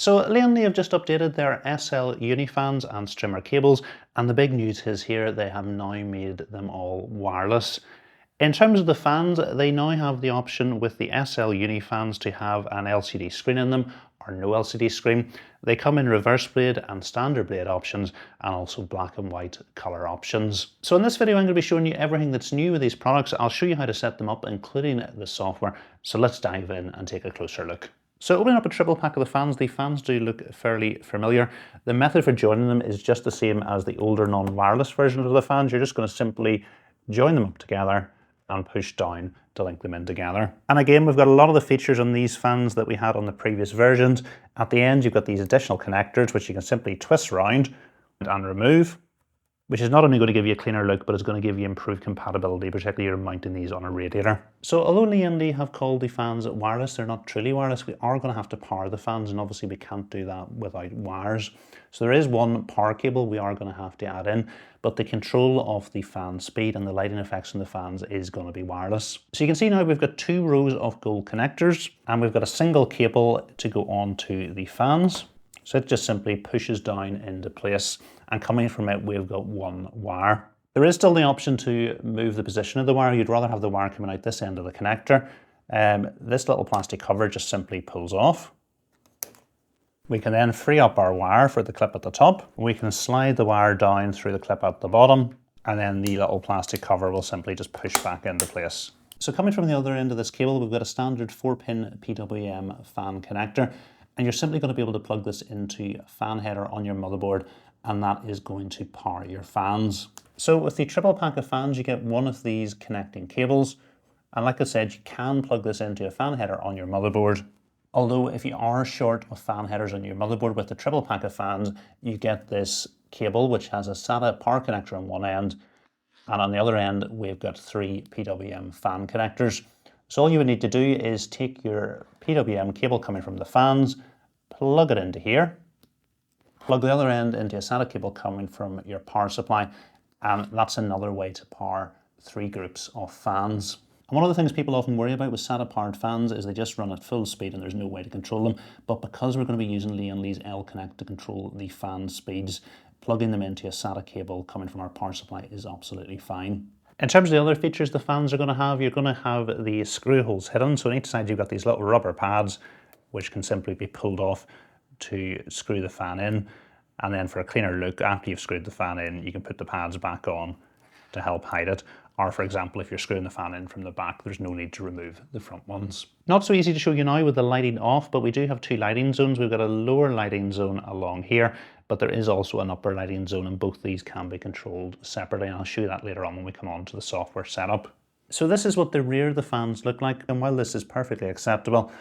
So Lian have just updated their SL Unifans and streamer cables, and the big news is here they have now made them all wireless. In terms of the fans, they now have the option with the SL Unifans to have an LCD screen in them or no LCD screen. They come in reverse blade and standard blade options and also black and white colour options. So in this video I'm going to be showing you everything that's new with these products. I'll show you how to set them up, including the software. So let's dive in and take a closer look. So opening up a triple pack of the fans do look fairly familiar. The method for joining them is just the same as the older non-wireless versions of the fans. You're just going to simply join them up together and push down to link them in together. And again, we've got a lot of the features on these fans that we had on the previous versions. At the end, you've got these additional connectors, which you can simply twist around and remove, which is not only going to give you a cleaner look, but it's going to give you improved compatibility, particularly if you're mounting these on a radiator. So although Lian have called the fans wireless, they're not truly wireless. We are going to have to power the fans, and obviously we can't do that without wires. So there is one power cable we are going to have to add in, but the control of the fan speed and the lighting effects on the fans is going to be wireless. So you can see now we've got 2 rows of gold connectors, and we've got a single cable to go on to the fans. So it just simply pushes down into place, and coming from it we've got 1 wire. There is still the option to move the position of the wire. You'd rather have the wire coming out this end of the connector. This little plastic cover just simply pulls off. We can then free up our wire for the clip at the top. We can slide the wire down through the clip at the bottom, and then the little plastic cover will simply just push back into place. So coming from the other end of this cable, we've got a standard 4-pin PWM fan connector, and you're simply going to be able to plug this into a fan header on your motherboard, and that is going to power your fans. So with the triple pack of fans, you get 1 of these connecting cables, and like I said, you can plug this into a fan header on your motherboard. Although if you are short of fan headers on your motherboard with the triple pack of fans, you get this cable which has a SATA power connector on one end, and on the other end we've got 3 PWM fan connectors. So all you would need to do is take your PWM cable coming from the fans, plug it into here, plug the other end into a SATA cable coming from your power supply, and that's another way to power 3 groups of fans. And one of the things people often worry about with SATA powered fans is they just run at full speed and there's no way to control them. But because we're going to be using Lian's L-Connect to control the fan speeds, plugging them into a SATA cable coming from our power supply is absolutely fine. In terms of the other features the fans are going to have, you're going to have the screw holes hidden. So on each side you've got these little rubber pads which can simply be pulled off to screw the fan in. And then for a cleaner look, after you've screwed the fan in, you can put the pads back on to help hide it. Or for example, if you're screwing the fan in from the back, there's no need to remove the front ones. Not so easy to show you now with the lighting off, but we do have 2 lighting zones. We've got a lower lighting zone along here, but there is also an upper lighting zone, and both these can be controlled separately. And I'll show you that later on when we come on to the software setup. So this is what the rear of the fans look like, and while this is perfectly acceptable,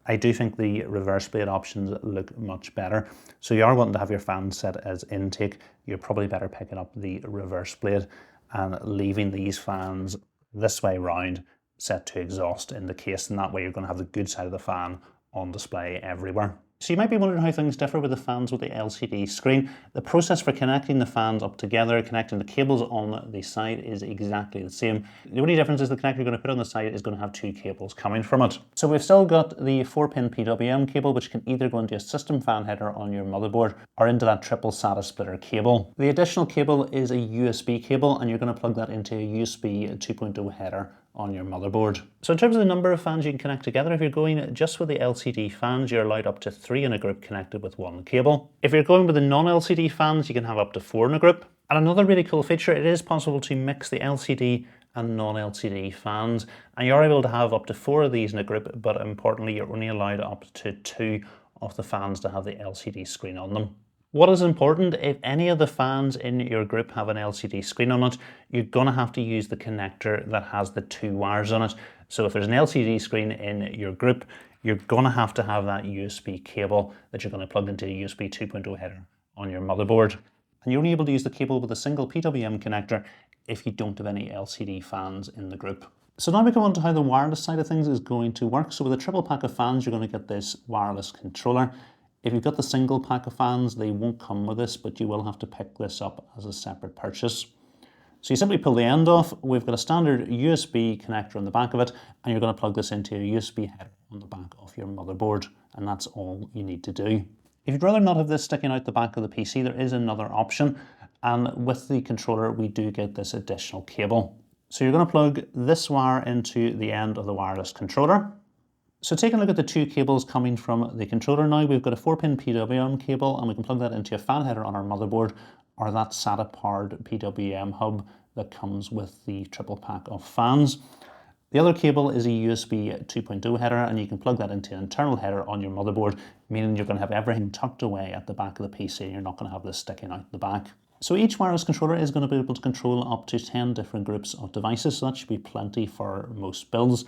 I do think the reverse blade options look much better. So you are wanting to have your fan set as intake, you're probably better picking up the reverse blade and leaving these fans this way round set to exhaust in the case, and that way you're going to have the good side of the fan on display everywhere. So you might be wondering how things differ with the fans with the LCD screen. The process for connecting the fans up together, connecting the cables on the side, is exactly the same. The only difference is the connector you're going to put on the side is going to have 2 cables coming from it. So we've still got the 4-pin PWM cable, which can either go into a system fan header on your motherboard or into that triple SATA splitter cable. The additional cable is a USB cable, and you're going to plug that into a USB 2.0 header on your motherboard. So in terms of the number of fans you can connect together, if you're going just with the LCD fans, you're allowed up to 3 in a group connected with 1 cable. If you're going with the non-LCD fans, you can have up to 4 in a group. And another really cool feature, it is possible to mix the LCD and non-LCD fans, and you're able to have up to 4 of these in a group, but importantly, you're only allowed up to 2 of the fans to have the LCD screen on them. What is important, if any of the fans in your group have an LCD screen on it, you're going to have to use the connector that has the 2 wires on it. So if there's an LCD screen in your group, you're going to have that USB cable that you're going to plug into a USB 2.0 header on your motherboard. And you're only able to use the cable with a single PWM connector if you don't have any LCD fans in the group. So now we come on to how the wireless side of things is going to work. So with a triple pack of fans, you're going to get this wireless controller. If you've got the single pack of fans, they won't come with this, but you will have to pick this up as a separate purchase. So you simply pull the end off. We've got a standard USB connector on the back of it, and you're going to plug this into a USB header on the back of your motherboard, and that's all you need to do. If you'd rather not have this sticking out the back of the PC, there is another option, and with the controller we do get this additional cable. So you're going to plug this wire into the end of the wireless controller. So taking a look at the two cables coming from the controller now, we've got a 4-pin PWM cable, and we can plug that into a fan header on our motherboard, or that SATA powered PWM hub that comes with the triple pack of fans. The other cable is a USB 2.0 header, and you can plug that into an internal header on your motherboard, meaning you're going to have everything tucked away at the back of the PC and you're not going to have this sticking out the back. So each wireless controller is going to be able to control up to 10 different groups of devices, so that should be plenty for most builds.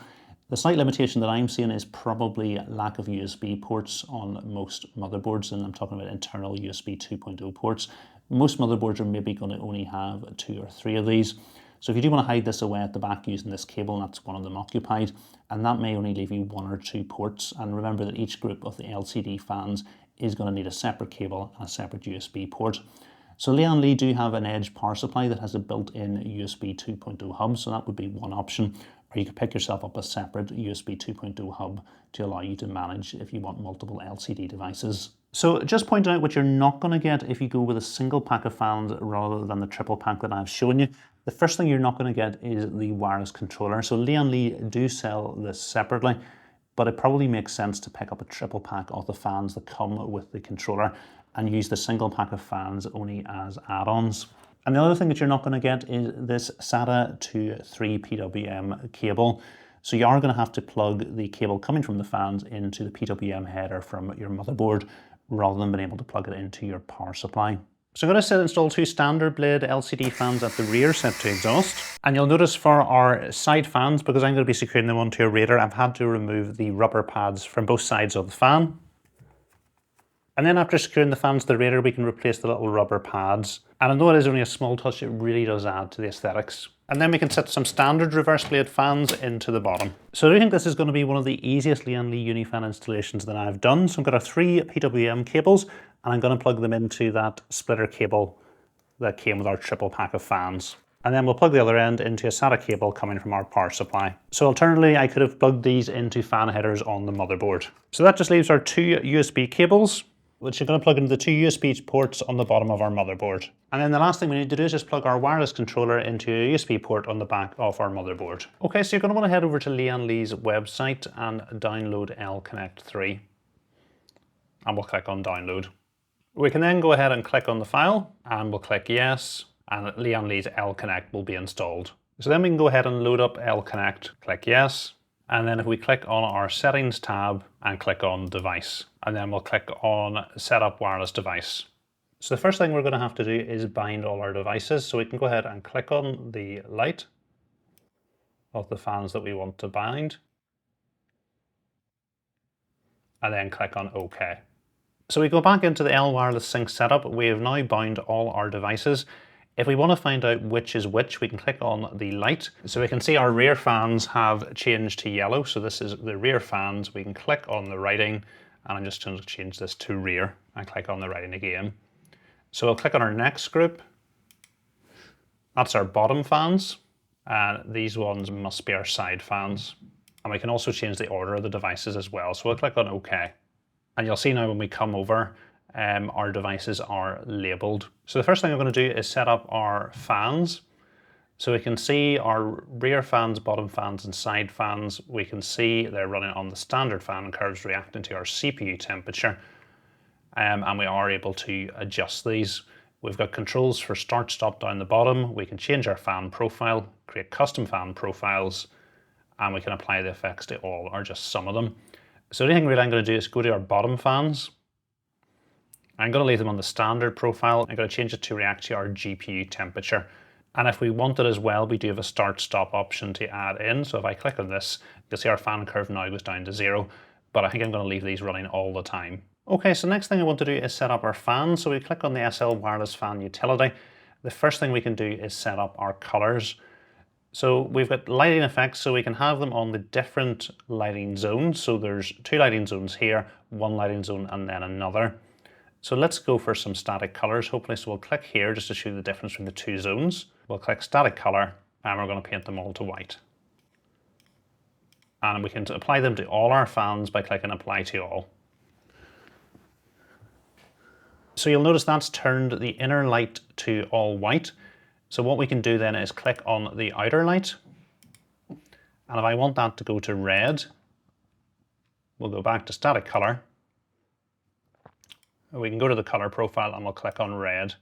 The slight limitation that I'm seeing is probably lack of USB ports on most motherboards, and I'm talking about internal USB 2.0 ports. Most motherboards are maybe going to only have 2 or 3 of these. So if you do want to hide this away at the back using this cable, that's one of them occupied, and that may only leave you 1 or 2 ports. And remember that each group of the LCD fans is going to need a separate cable and a separate USB port. So Lian do have an Edge power supply that has a built-in USB 2.0 hub, so that would be one option. Or you could pick yourself up a separate USB 2.0 hub to allow you to manage if you want multiple LCD devices. So just pointing out what you're not going to get if you go with a single pack of fans rather than the triple pack that I've shown you. The first thing you're not going to get is the wireless controller. So Lian do sell this separately, but it probably makes sense to pick up a triple pack of the fans that come with the controller and use the single pack of fans only as add-ons. And the other thing that you're not going to get is this SATA to 3 PWM cable. So you are going to have to plug the cable coming from the fans into the PWM header from your motherboard rather than being able to plug it into your power supply. So I'm going to install 2 standard blade LCD fans at the rear set to exhaust. And you'll notice for our side fans, because I'm going to be securing them onto a radiator, I've had to remove the rubber pads from both sides of the fan. And then after securing the fans to the radiator, we can replace the little rubber pads. And although it is only a small touch, it really does add to the aesthetics. And then we can set some standard reverse blade fans into the bottom. So I do think this is going to be one of the easiest Lian Unifan installations that I've done. So I've got our 3 PWM cables, and I'm going to plug them into that splitter cable that came with our triple pack of fans. And then we'll plug the other end into a SATA cable coming from our power supply. So alternatively, I could have plugged these into fan headers on the motherboard. So that just leaves our 2 USB cables, which you're going to plug into the 2 USB ports on the bottom of our motherboard. And then the last thing we need to do is just plug our wireless controller into a USB port on the back of our motherboard. Okay, so you're going to want to head over to Lian's website and download L-Connect 3. And we'll click on download. We can then go ahead and click on the file, and we'll click yes, and Lian's L-Connect will be installed. So then we can go ahead and load up L-Connect, click yes, and then if we click on our settings tab and click on device, and then we'll click on set up wireless device. So the first thing we're going to have to do is bind all our devices. So we can go ahead and click on the light of the fans that we want to bind, and then click on OK. So we go back into the L wireless sync setup. We have now bound all our devices. If we want to find out which is which, we can click on the light. So we can see our rear fans have changed to yellow. So this is the rear fans. We can click on the writing, and I'm just going to change this to rear and click on the writing again. So we'll click on our next group. That's our bottom fans. And these ones must be our side fans. And we can also change the order of the devices as well. So we'll click on OK. And you'll see now when we come over, our devices are labeled. So the first thing I'm going to do is set up our fans. So we can see our rear fans, bottom fans, and side fans. We can see they're running on the standard fan curves reacting to our CPU temperature. And we are able to adjust these. We've got controls for start, stop down the bottom. We can change our fan profile, create custom fan profiles, and we can apply the effects to all or just some of them. So the only thing really I'm going to do is go to our bottom fans. I'm going to leave them on the standard profile. I'm going to change it to react to our GPU temperature. And if we want it as well, we do have a start stop option to add in. So if I click on this, you'll see our fan curve now goes down to 0, but I think I'm going to leave these running all the time. Okay, so next thing I want to do is set up our fan. So we click on the SL wireless fan utility. The first thing we can do is set up our colors. So we've got lighting effects, so we can have them on the different lighting zones. So there's 2 lighting zones here, 1 lighting zone, and then another. So let's go for some static colors, hopefully. So we'll click here just to show the difference between the 2 zones. We'll click static color, and we're going to paint them all to white. And we can apply them to all our fans by clicking apply to all. So you'll notice that's turned the inner light to all white. So what we can do then is click on the outer light. And if I want that to go to red, we'll go back to static color. We can go to the color profile and we'll click on red.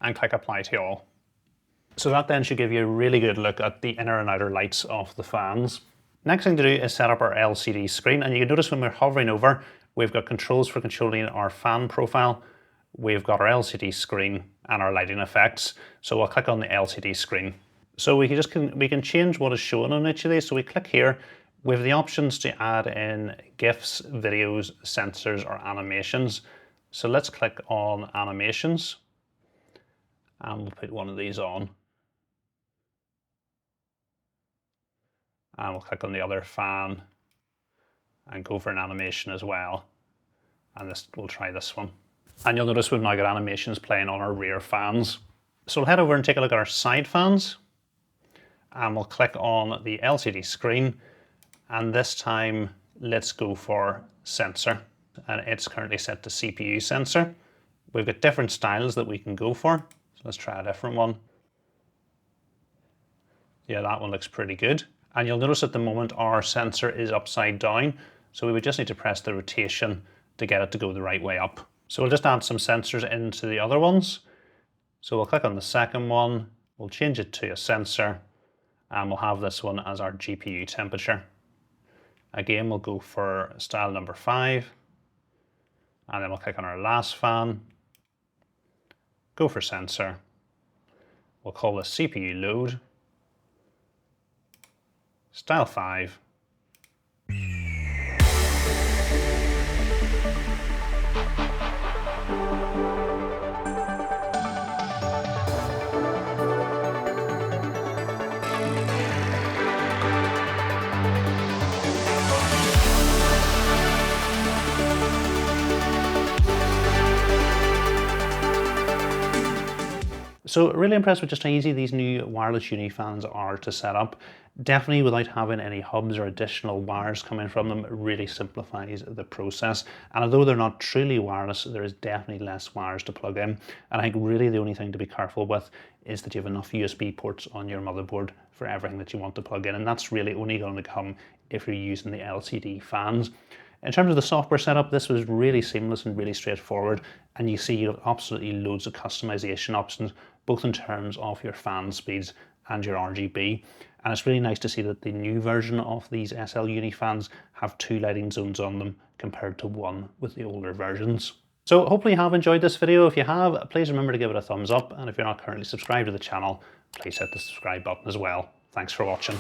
And click apply to all. So that then should give you a really good look at the inner and outer lights of the fans. Next thing to do is set up our LCD screen, and you can notice when we're hovering over, we've got controls for controlling our fan profile, we've got our LCD screen and our lighting effects. So I'll click on the LCD screen. So we can change what is shown on each of these. So we click here, we have the options to add in GIFs, videos, sensors or animations. So let's click on animations and we'll put one of these on. And we'll click on the other fan and go for an animation as well. And we'll try this one. And you'll notice we've now got animations playing on our rear fans. So we'll head over and take a look at our side fans. And we'll click on the LCD screen. And this time, let's go for sensor. And it's currently set to CPU sensor. We've got different styles that we can go for. So let's try a different one. Yeah, that one looks pretty good. And you'll notice at the moment our sensor is upside down. So we would just need to press the rotation to get it to go the right way up. So we'll just add some sensors into the other ones. So we'll click on the second one, we'll change it to a sensor, and we'll have this one as our GPU temperature. Again, we'll go for style number 5, and then we'll click on our last fan, go for sensor. We'll call this CPU load, style 5. So really impressed with just how easy these new wireless uni fans are to set up. Definitely without having any hubs or additional wires coming from them, it really simplifies the process. And although they're not truly wireless, there is definitely less wires to plug in. And I think really the only thing to be careful with is that you have enough USB ports on your motherboard for everything that you want to plug in. And that's really only going to come if you're using the LCD fans. In terms of the software setup, this was really seamless and really straightforward, and you see you have absolutely loads of customization options, both in terms of your fan speeds and your RGB. And it's really nice to see that the new version of these SL Uni fans have 2 lighting zones on them compared to 1 with the older versions. So hopefully you have enjoyed this video. If you have, please remember to give it a thumbs up, and if you're not currently subscribed to the channel, please hit the subscribe button as well. Thanks for watching.